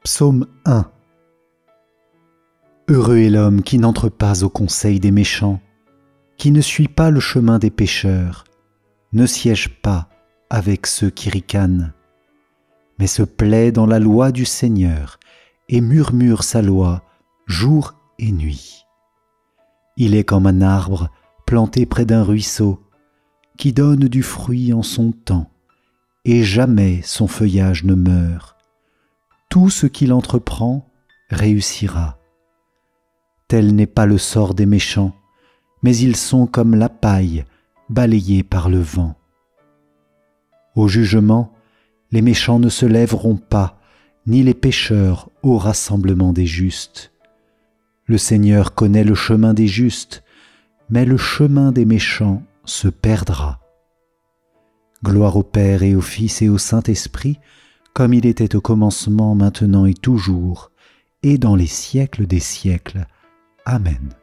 Psaume 1. Heureux est l'homme qui n'entre pas au conseil des méchants, qui ne suit pas le chemin des pécheurs, ne siège pas avec ceux qui ricanent, mais se plaît dans la loi du Seigneur et murmure sa loi jour et nuit. Il est comme un arbre planté près d'un ruisseau, qui donne du fruit en son temps, et jamais son feuillage ne meurt. Tout ce qu'il entreprend réussira. Tel n'est pas le sort des méchants, mais ils sont comme la paille balayée par le vent. Au jugement, les méchants ne se lèveront pas, ni les pécheurs au rassemblement des justes. Le Seigneur connaît le chemin des justes, mais le chemin des méchants se perdra. Gloire au Père et au Fils et au Saint-Esprit, comme il était au commencement, maintenant et toujours, et dans les siècles des siècles. Amen.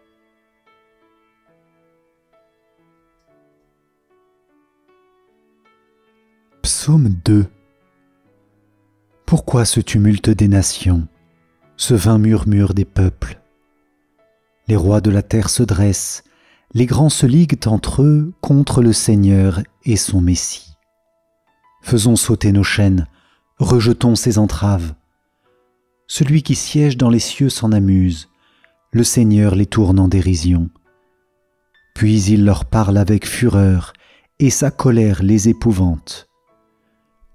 Psaume 2. Pourquoi ce tumulte des nations, ce vain murmure des peuples? Les rois de la terre se dressent, les grands se liguent entre eux contre le Seigneur et son Messie. Faisons sauter nos chaînes, rejetons ses entraves. Celui qui siège dans les cieux s'en amuse, le Seigneur les tourne en dérision. Puis il leur parle avec fureur, et sa colère les épouvante.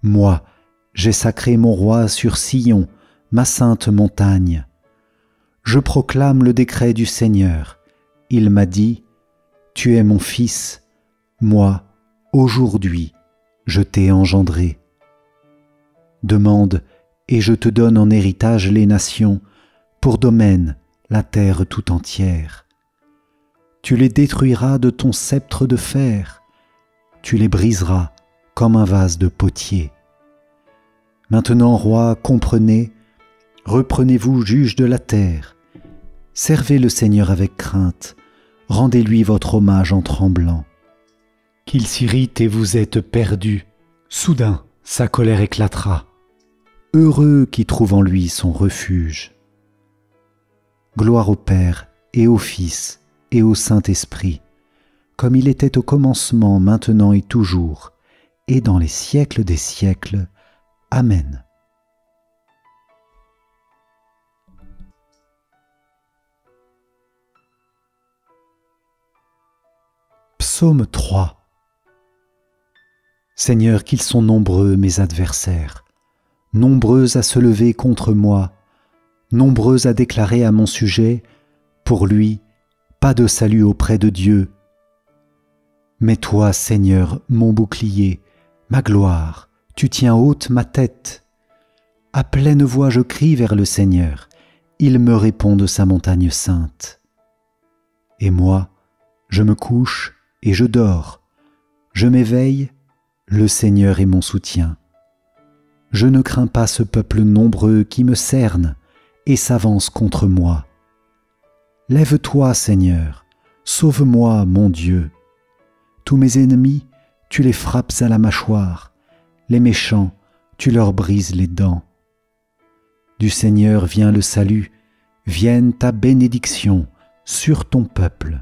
Moi, j'ai sacré mon roi sur Sion, ma sainte montagne. Je proclame le décret du Seigneur. Il m'a dit, « Tu es mon fils, moi, aujourd'hui, je t'ai engendré. » Demande, et je te donne en héritage les nations, pour domaine la terre tout entière. Tu les détruiras de ton sceptre de fer, tu les briseras comme un vase de potier. Maintenant, roi, comprenez, reprenez-vous juge de la terre, servez le Seigneur avec crainte, rendez-lui votre hommage en tremblant. Qu'il s'irrite et vous êtes perdus, soudain sa colère éclatera. Heureux qui trouve en lui son refuge. Gloire au Père et au Fils et au Saint-Esprit, comme il était au commencement, maintenant et toujours, et dans les siècles des siècles. Amen. Psaume 3. Seigneur, qu'ils sont nombreux mes adversaires, nombreux à se lever contre moi, nombreux à déclarer à mon sujet, pour lui, pas de salut auprès de Dieu. Mais toi, Seigneur, mon bouclier, ma gloire, tu tiens haute ma tête. À pleine voix je crie vers le Seigneur, il me répond de sa montagne sainte. Et moi, je me couche et je dors, je m'éveille, le Seigneur est mon soutien. Je ne crains pas ce peuple nombreux qui me cerne et s'avance contre moi. Lève-toi, Seigneur, sauve-moi, mon Dieu. Tous mes ennemis, tu les frappes à la mâchoire, les méchants, tu leur brises les dents. Du Seigneur vient le salut, vienne ta bénédiction sur ton peuple.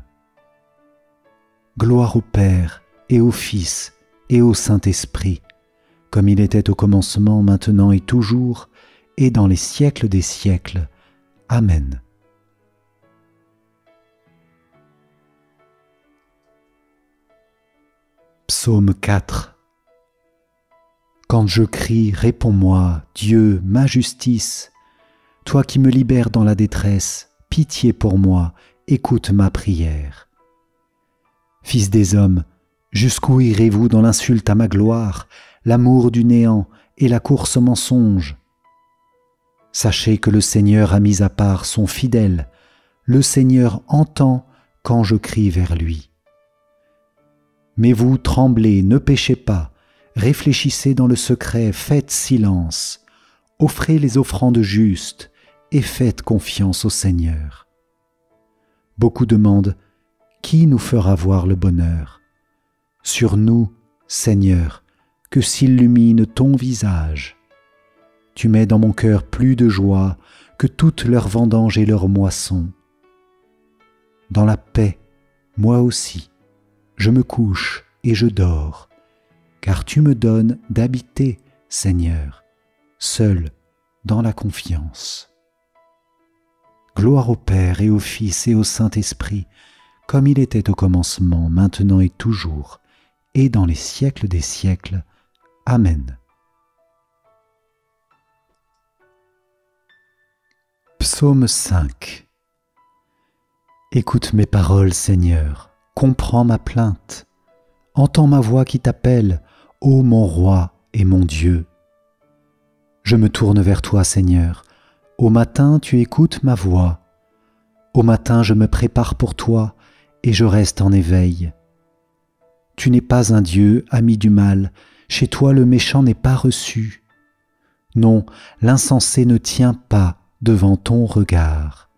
Gloire au Père et au Fils et au Saint-Esprit, comme il était au commencement, maintenant et toujours, et dans les siècles des siècles. Amen. Psaume 4. Quand je crie, réponds-moi, Dieu, ma justice. Toi qui me libères dans la détresse, pitié pour moi, écoute ma prière. Fils des hommes, jusqu'où irez-vous dans l'insulte à ma gloire, l'amour du néant et la course au mensonge? Sachez que le Seigneur a mis à part son fidèle, le Seigneur entend quand je crie vers lui. Mais vous, tremblez, ne péchez pas, réfléchissez dans le secret, faites silence, offrez les offrandes justes et faites confiance au Seigneur. Beaucoup demandent, qui nous fera voir le bonheur? Sur nous, Seigneur, que s'illumine ton visage. Tu mets dans mon cœur plus de joie que toutes leurs vendanges et leurs moissons. Dans la paix, moi aussi, je me couche et je dors, car tu me donnes d'habiter, Seigneur, seul dans la confiance. Gloire au Père et au Fils et au Saint-Esprit, comme il était au commencement, maintenant et toujours, et dans les siècles des siècles. Amen. Psaume 5. Écoute mes paroles, Seigneur, comprends ma plainte. Entends ma voix qui t'appelle, ô mon roi et mon Dieu. Je me tourne vers toi, Seigneur. Au matin, tu écoutes ma voix. Au matin, je me prépare pour toi et je reste en éveil. Tu n'es pas un Dieu, ami du mal. Chez toi, le méchant n'est pas reçu. Non, l'insensé ne tient pas devant ton regard.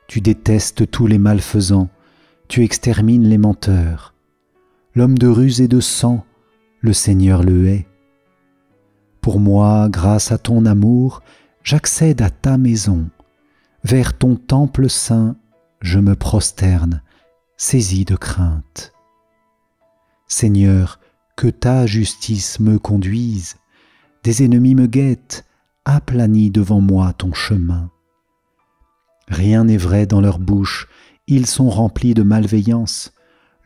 Tu détestes tous les malfaisants, tu extermines les menteurs. L'homme de ruse et de sang, le Seigneur le hait. Pour moi, grâce à ton amour, j'accède à ta maison. Vers ton temple saint, je me prosterne, saisi de crainte. Seigneur, que ta justice me conduise, des ennemis me guettent, aplanis devant moi ton chemin. Rien n'est vrai dans leur bouche, ils sont remplis de malveillance,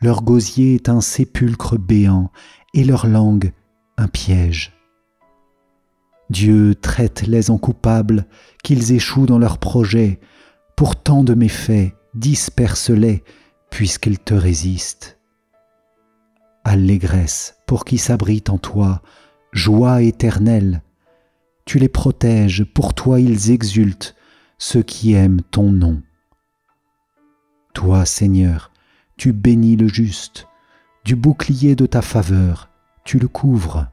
leur gosier est un sépulcre béant et leur langue un piège. Dieu traite-les en coupables, qu'ils échouent dans leurs projets, pour tant de méfaits, disperse-les, puisqu'ils te résistent. Allégresse pour qui s'abrite en toi, joie éternelle, tu les protèges, pour toi ils exultent, ceux qui aiment ton nom. Toi, Seigneur, tu bénis le juste, du bouclier de ta faveur, tu le couvres.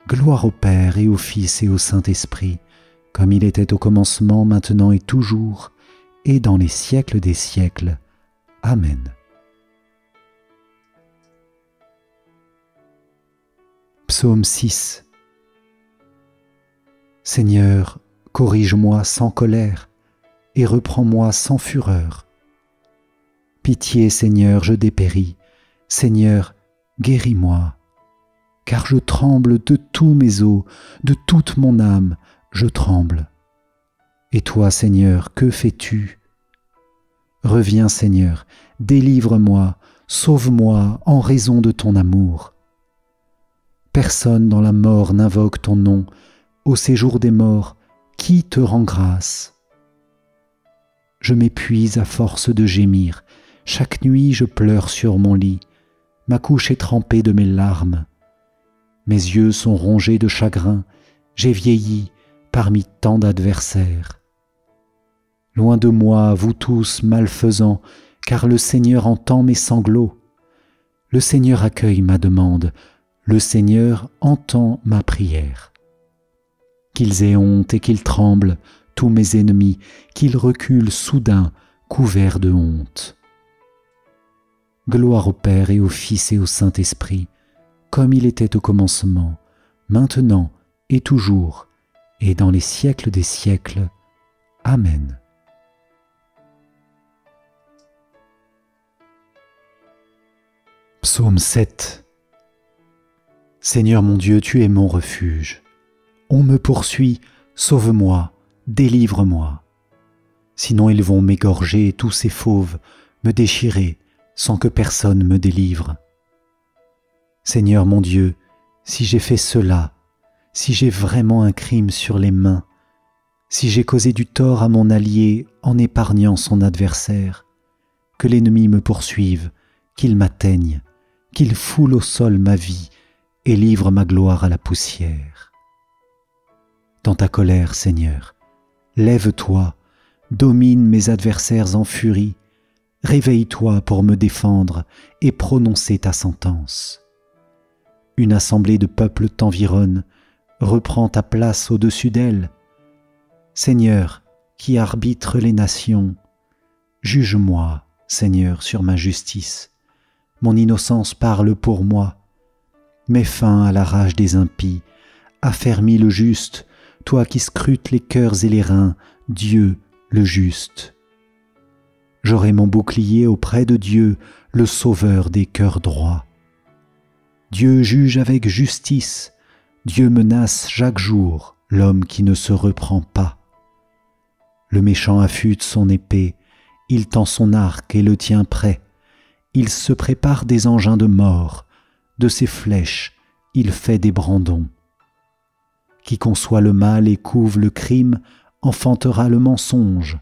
Gloire au Père et au Fils et au Saint-Esprit, comme il était au commencement, maintenant et toujours, et dans les siècles des siècles. Amen. Psaume 6. Seigneur, corrige-moi sans colère et reprends-moi sans fureur. Pitié, Seigneur, je dépéris. Seigneur, guéris-moi. Car je tremble de tous mes os, de toute mon âme, je tremble. Et toi, Seigneur, que fais-tu? Reviens, Seigneur, délivre-moi, sauve-moi en raison de ton amour. Personne dans la mort n'invoque ton nom. Au séjour des morts, qui te rend grâce? Je m'épuise à force de gémir. Chaque nuit, je pleure sur mon lit. Ma couche est trempée de mes larmes. Mes yeux sont rongés de chagrin. J'ai vieilli parmi tant d'adversaires. Loin de moi, vous tous malfaisants, car le Seigneur entend mes sanglots. Le Seigneur accueille ma demande. Le Seigneur entend ma prière. Qu'ils aient honte et qu'ils tremblent, tous mes ennemis, qu'ils reculent soudain, couverts de honte. Gloire au Père et au Fils et au Saint-Esprit, comme il était au commencement, maintenant et toujours, et dans les siècles des siècles. Amen. Psaume 7. Seigneur mon Dieu, tu es mon refuge. On me poursuit, sauve-moi, délivre-moi. Sinon ils vont m'égorger, tous ces fauves, me déchirer, sans que personne me délivre. Seigneur mon Dieu, si j'ai fait cela, si j'ai vraiment un crime sur les mains, si j'ai causé du tort à mon allié en épargnant son adversaire, que l'ennemi me poursuive, qu'il m'atteigne, qu'il foule au sol ma vie et livre ma gloire à la poussière. Dans ta colère, Seigneur, lève-toi, domine mes adversaires en furie, réveille-toi pour me défendre et prononcer ta sentence. Une assemblée de peuples t'environne, reprends ta place au-dessus d'elle. Seigneur, qui arbitre les nations, juge-moi, Seigneur, sur ma justice. Mon innocence parle pour moi. Mets fin à la rage des impies, affermis le juste, toi qui scrutes les cœurs et les reins, Dieu le juste. J'aurai mon bouclier auprès de Dieu, le sauveur des cœurs droits. Dieu juge avec justice, Dieu menace chaque jour l'homme qui ne se reprend pas. Le méchant affûte son épée, il tend son arc et le tient prêt. Il se prépare des engins de mort, de ses flèches il fait des brandons. Qui conçoit le mal et couve le crime enfantera le mensonge.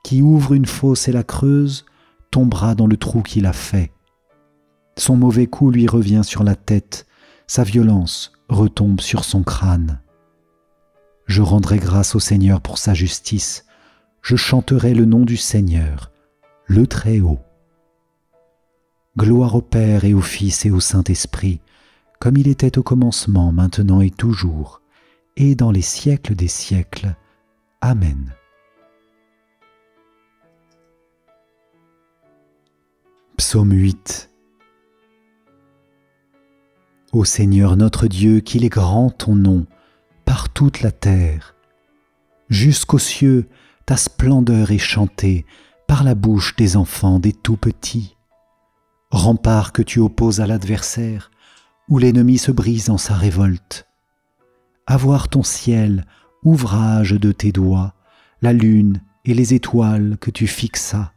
Qui ouvre une fosse et la creuse tombera dans le trou qu'il a fait. Son mauvais coup lui revient sur la tête, sa violence retombe sur son crâne. Je rendrai grâce au Seigneur pour sa justice, je chanterai le nom du Seigneur, le Très-Haut. Gloire au Père et au Fils et au Saint-Esprit, comme il était au commencement, maintenant et toujours, et dans les siècles des siècles. Amen. Psaume 8. Ô Seigneur notre Dieu, qu'il est grand ton nom, par toute la terre. Jusqu'aux cieux, ta splendeur est chantée par la bouche des enfants, des tout-petits. Rempart que tu opposes à l'adversaire, où l'ennemi se brise en sa révolte. À voir ton ciel, ouvrage de tes doigts, la lune et les étoiles que tu fixas.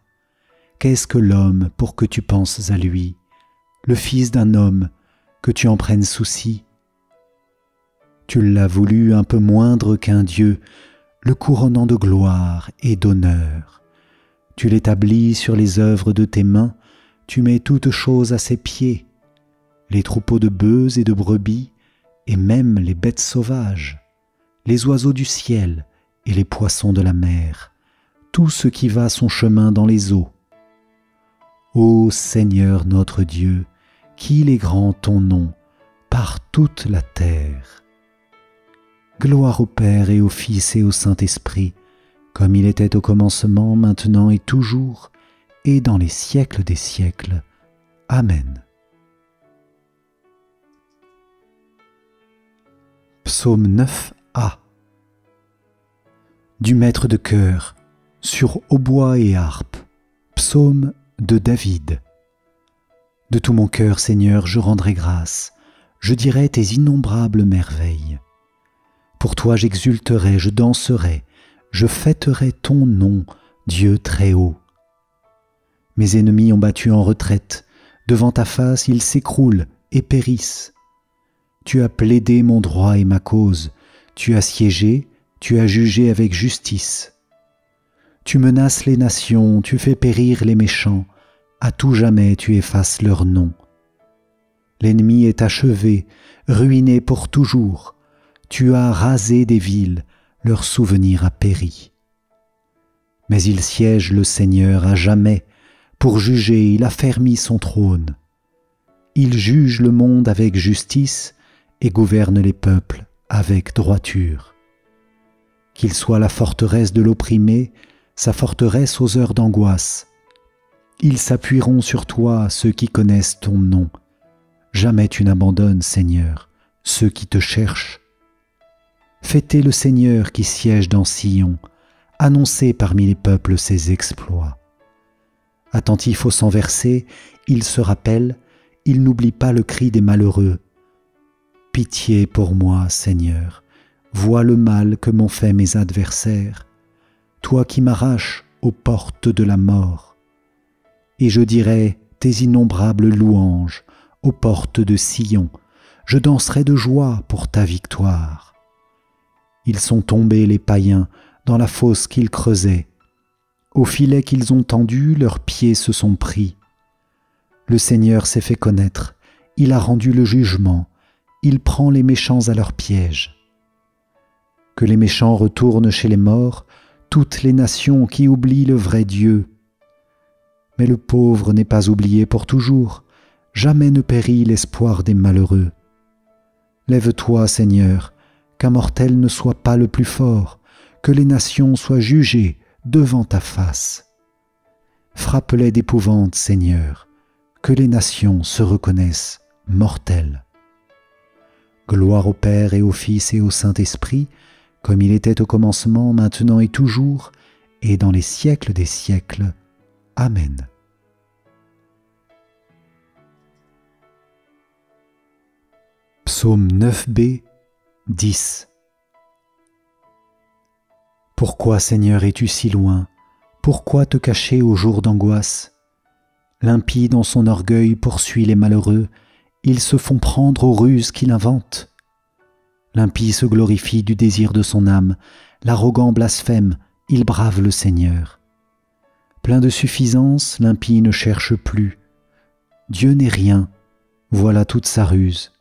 Qu'est-ce que l'homme pour que tu penses à lui, le fils d'un homme, que tu en prennes souci? Tu l'as voulu un peu moindre qu'un Dieu, le couronnant de gloire et d'honneur. Tu l'établis sur les œuvres de tes mains, tu mets toutes choses à ses pieds, les troupeaux de bœufs et de brebis, et même les bêtes sauvages, les oiseaux du ciel et les poissons de la mer, tout ce qui va son chemin dans les eaux. Ô Seigneur notre Dieu, qu'il est grand ton nom par toute la terre. Gloire au Père et au Fils et au Saint-Esprit, comme il était au commencement, maintenant et toujours, et dans les siècles des siècles. Amen. Psaume 9a. Du maître de chœur, sur hautbois et harpe, psaume de David. De tout mon cœur, Seigneur, je rendrai grâce, je dirai tes innombrables merveilles. Pour toi j'exulterai, je danserai, je fêterai ton nom, Dieu très haut. Mes ennemis ont battu en retraite, devant ta face ils s'écroulent et périssent. Tu as plaidé mon droit et ma cause, tu as siégé, tu as jugé avec justice. Tu menaces les nations, tu fais périr les méchants, à tout jamais tu effaces leur nom. L'ennemi est achevé, ruiné pour toujours, tu as rasé des villes, leur souvenir a péri. Mais il siège le Seigneur à jamais, pour juger il affermit son trône. Il juge le monde avec justice et gouverne les peuples avec droiture. Qu'il soit la forteresse de l'opprimé, sa forteresse aux heures d'angoisse. Ils s'appuieront sur toi, ceux qui connaissent ton nom. Jamais tu n'abandonnes, Seigneur, ceux qui te cherchent. Fêtez le Seigneur qui siège dans Sion, annoncez parmi les peuples ses exploits. Attentif au sang versé, il se rappelle, il n'oublie pas le cri des malheureux. Pitié pour moi, Seigneur, vois le mal que m'ont fait mes adversaires, toi qui m'arraches aux portes de la mort. Et je dirai tes innombrables louanges aux portes de Sion, je danserai de joie pour ta victoire. Ils sont tombés les païens dans la fosse qu'ils creusaient. Au filet qu'ils ont tendu, leurs pieds se sont pris. Le Seigneur s'est fait connaître, il a rendu le jugement, il prend les méchants à leur piège. Que les méchants retournent chez les morts, toutes les nations qui oublient le vrai Dieu. Mais le pauvre n'est pas oublié pour toujours, jamais ne périt l'espoir des malheureux. Lève-toi, Seigneur, qu'un mortel ne soit pas le plus fort, que les nations soient jugées devant ta face. Frappe-les d'épouvante, Seigneur, que les nations se reconnaissent mortelles. Gloire au Père et au Fils et au Saint-Esprit, comme il était au commencement, maintenant et toujours, et dans les siècles des siècles. Amen. Psaume 9b, 10. Pourquoi, Seigneur, es-tu si loin? Pourquoi te cacher au jour d'angoisse? L'impie dans son orgueil poursuit les malheureux, ils se font prendre aux ruses qu'il invente. L'impie se glorifie du désir de son âme, l'arrogant blasphème, il brave le Seigneur. Plein de suffisance, l'impie ne cherche plus. Dieu n'est rien, voilà toute sa ruse.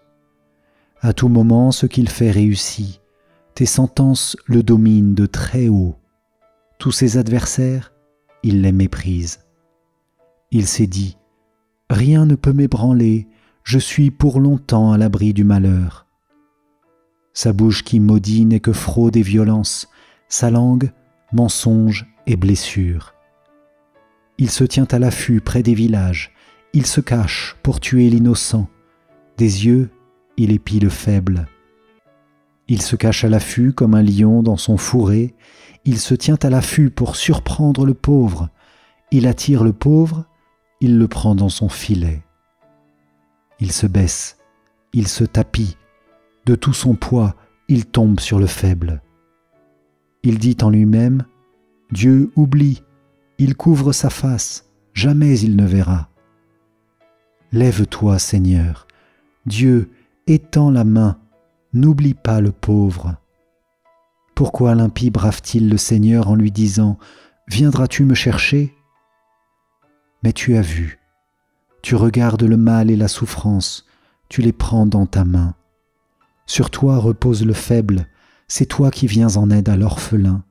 À tout moment, ce qu'il fait réussit, tes sentences le dominent de très haut. Tous ses adversaires, il les méprise. Il s'est dit, rien ne peut m'ébranler, je suis pour longtemps à l'abri du malheur. Sa bouche qui maudit n'est que fraude et violence, sa langue, mensonge et blessure. Il se tient à l'affût près des villages, il se cache pour tuer l'innocent. Des yeux, il épie le faible. Il se cache à l'affût comme un lion dans son fourré, il se tient à l'affût pour surprendre le pauvre. Il attire le pauvre, il le prend dans son filet. Il se baisse, il se tapit, de tout son poids, il tombe sur le faible. Il dit en lui-même, Dieu oublie, il couvre sa face, jamais il ne verra. Lève-toi, Seigneur, Dieu, étends la main, n'oublie pas le pauvre. Pourquoi l'impie brave-t-il le Seigneur en lui disant, viendras-tu me chercher? Mais tu as vu, tu regardes le mal et la souffrance, tu les prends dans ta main. Sur toi repose le faible, c'est toi qui viens en aide à l'orphelin.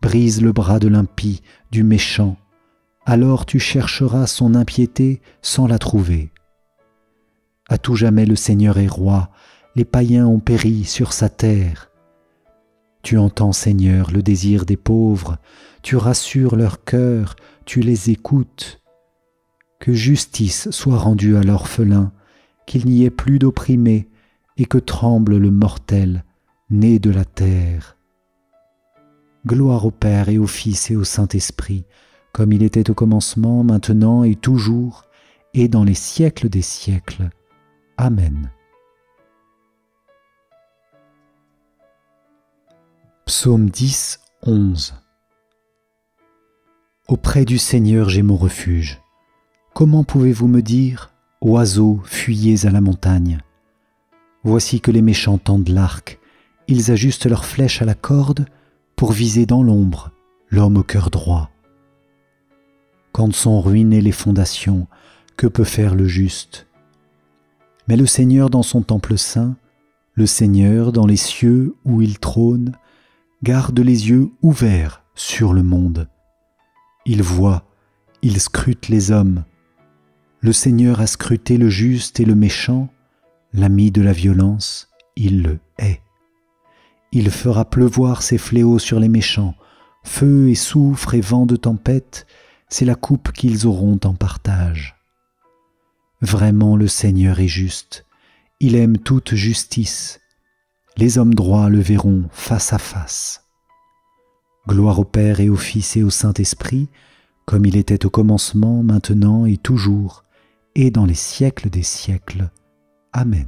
Brise le bras de l'impie, du méchant, alors tu chercheras son impiété sans la trouver. À tout jamais le Seigneur est roi, les païens ont péri sur sa terre. Tu entends, Seigneur, le désir des pauvres, tu rassures leur cœur, tu les écoutes. Que justice soit rendue à l'orphelin, qu'il n'y ait plus d'opprimés, et que tremble le mortel, né de la terre. Gloire au Père et au Fils et au Saint-Esprit, comme il était au commencement, maintenant et toujours, et dans les siècles des siècles. Amen. Psaume 10, 11. Auprès du Seigneur j'ai mon refuge. Comment pouvez-vous me dire, oiseaux, fuyez à la montagne? Voici que les méchants tendent l'arc, ils ajustent leurs flèches à la corde pour viser dans l'ombre l'homme au cœur droit. Quand sont ruinées les fondations, que peut faire le juste? Mais le Seigneur dans son temple saint, le Seigneur dans les cieux où il trône, garde les yeux ouverts sur le monde. Il voit, il scrute les hommes. Le Seigneur a scruté le juste et le méchant, l'ami de la violence, il le hait. Il fera pleuvoir ses fléaux sur les méchants, feu et soufre et vent de tempête, c'est la coupe qu'ils auront en partage. Vraiment le Seigneur est juste, il aime toute justice, les hommes droits le verront face à face. Gloire au Père et au Fils et au Saint-Esprit, comme il était au commencement, maintenant et toujours, et dans les siècles des siècles. Amen.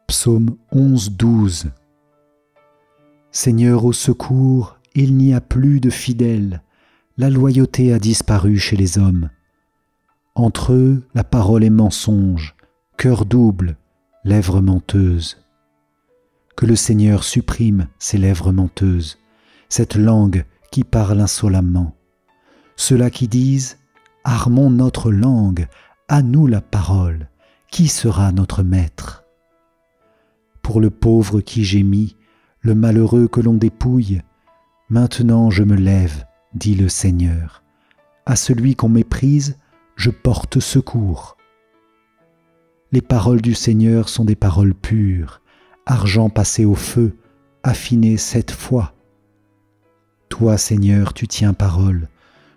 Psaume 11, 12. Seigneur, au secours, il n'y a plus de fidèles, la loyauté a disparu chez les hommes. Entre eux, la parole est mensonge, cœur double, lèvres menteuses. Que le Seigneur supprime ces lèvres menteuses, cette langue qui parle insolemment. Ceux-là qui disent « Armons notre langue, à nous la parole, qui sera notre maître ?» Pour le pauvre qui gémit, le malheureux que l'on dépouille, maintenant je me lève, dit le Seigneur. À celui qu'on méprise, je porte secours. Les paroles du Seigneur sont des paroles pures, argent passé au feu, affiné 7 fois. Toi, Seigneur, tu tiens parole,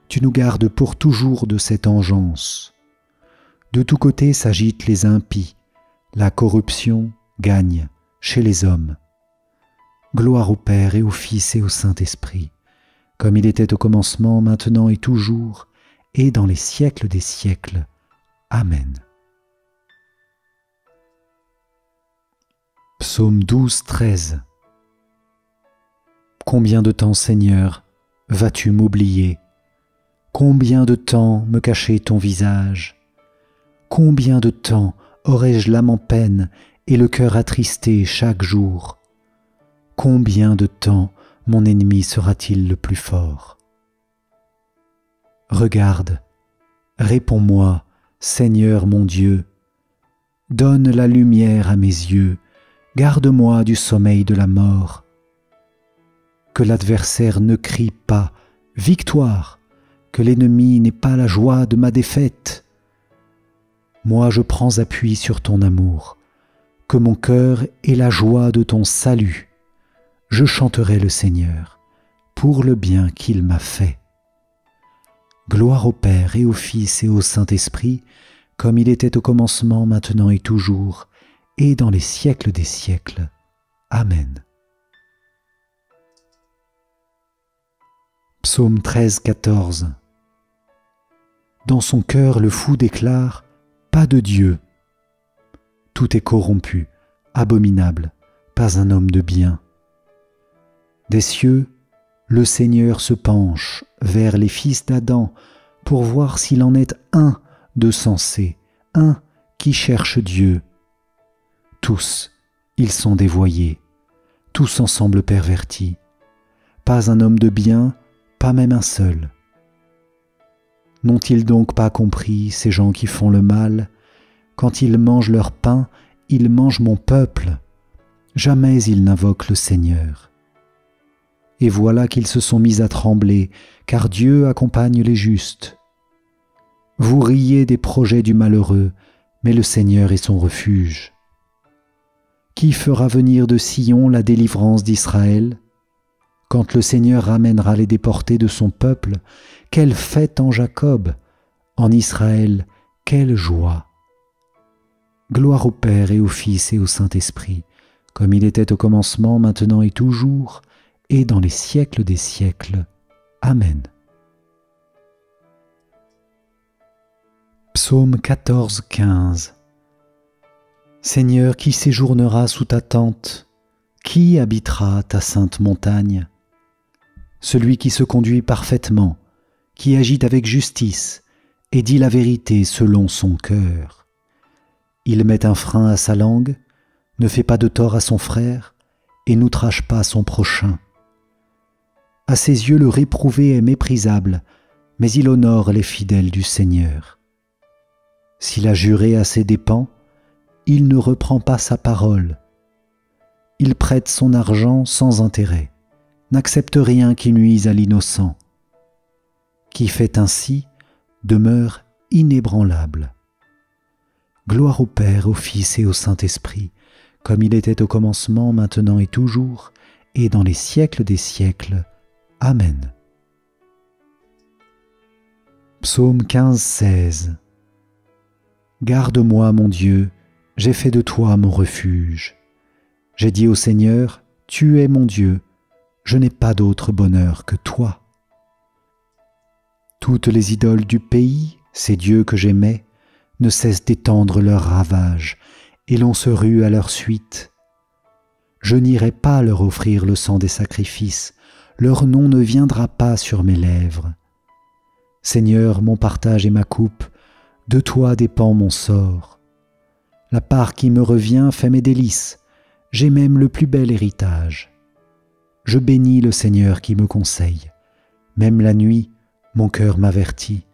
tu nous gardes pour toujours de cette engeance. De tous côtés s'agitent les impies, la corruption gagne chez les hommes. Gloire au Père et au Fils et au Saint-Esprit, comme il était au commencement, maintenant et toujours, et dans les siècles des siècles. Amen. Psaume 12, 13. Combien de temps, Seigneur, vas-tu m'oublier? Combien de temps me cacher ton visage? Combien de temps aurai-je l'âme en peine et le cœur attristé chaque jour? Combien de temps mon ennemi sera-t-il le plus fort? Regarde, réponds-moi, Seigneur mon Dieu. Donne la lumière à mes yeux, garde-moi du sommeil de la mort. Que l'adversaire ne crie pas « Victoire !» que l'ennemi n'ait pas la joie de ma défaite. Moi je prends appui sur ton amour, que mon cœur ait la joie de ton salut. Je chanterai le Seigneur pour le bien qu'il m'a fait. Gloire au Père et au Fils et au Saint-Esprit, comme il était au commencement, maintenant et toujours, et dans les siècles des siècles. Amen. Psaume 13, 14. Dans son cœur le fou déclare « Pas de Dieu ». Tout est corrompu, abominable, pas un homme de bien. Des cieux, le Seigneur se penche vers les fils d'Adam pour voir s'il en est un de sensé, un qui cherche Dieu. Tous, ils sont dévoyés, tous ensemble pervertis. Pas un homme de bien, pas même un seul. N'ont-ils donc pas compris, ces gens qui font le mal? Quand ils mangent leur pain, ils mangent mon peuple. Jamais ils n'invoquent le Seigneur. Et voilà qu'ils se sont mis à trembler, car Dieu accompagne les justes. Vous riez des projets du malheureux, mais le Seigneur est son refuge. Qui fera venir de Sion la délivrance d'Israël? Quand le Seigneur ramènera les déportés de son peuple, quelle fête en Jacob, en Israël, quelle joie! Gloire au Père et au Fils et au Saint-Esprit, comme il était au commencement, maintenant et toujours, et dans les siècles des siècles. Amen. Psaume 14, 15. Seigneur, qui séjournera sous ta tente? Qui habitera ta sainte montagne? Celui qui se conduit parfaitement, qui agit avec justice et dit la vérité selon son cœur. Il met un frein à sa langue, ne fait pas de tort à son frère et n'outrage pas son prochain. À ses yeux, le réprouvé est méprisable, mais il honore les fidèles du Seigneur. S'il a juré à ses dépens, il ne reprend pas sa parole. Il prête son argent sans intérêt, n'accepte rien qui nuise à l'innocent. Qui fait ainsi demeure inébranlable. Gloire au Père, au Fils et au Saint-Esprit, comme il était au commencement, maintenant et toujours, et dans les siècles des siècles. Amen. Psaume 15, 16. Garde-moi, mon Dieu, j'ai fait de toi mon refuge. J'ai dit au Seigneur, tu es mon Dieu, je n'ai pas d'autre bonheur que toi. Toutes les idoles du pays, ces dieux que j'aimais, ne cessent d'étendre leurs ravages, et l'on se rue à leur suite. Je n'irai pas leur offrir le sang des sacrifices, leur nom ne viendra pas sur mes lèvres. Seigneur, mon partage et ma coupe, de toi dépend mon sort. La part qui me revient fait mes délices, j'ai même le plus bel héritage. Je bénis le Seigneur qui me conseille, même la nuit, mon cœur m'avertit.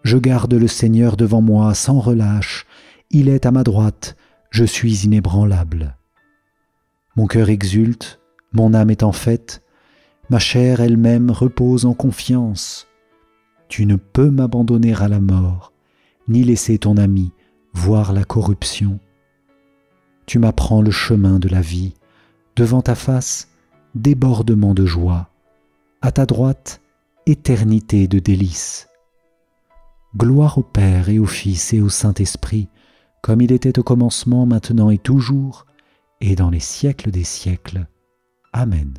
Je garde le Seigneur devant moi sans relâche, il est à ma droite, je suis inébranlable. Mon cœur exulte, mon âme est en fête, ma chair elle-même repose en confiance. Tu ne peux m'abandonner à la mort, ni laisser ton ami voir la corruption. Tu m'apprends le chemin de la vie, devant ta face, débordement de joie, à ta droite, éternité de délices. Gloire au Père et au Fils et au Saint-Esprit, comme il était au commencement, maintenant et toujours, et dans les siècles des siècles. Amen.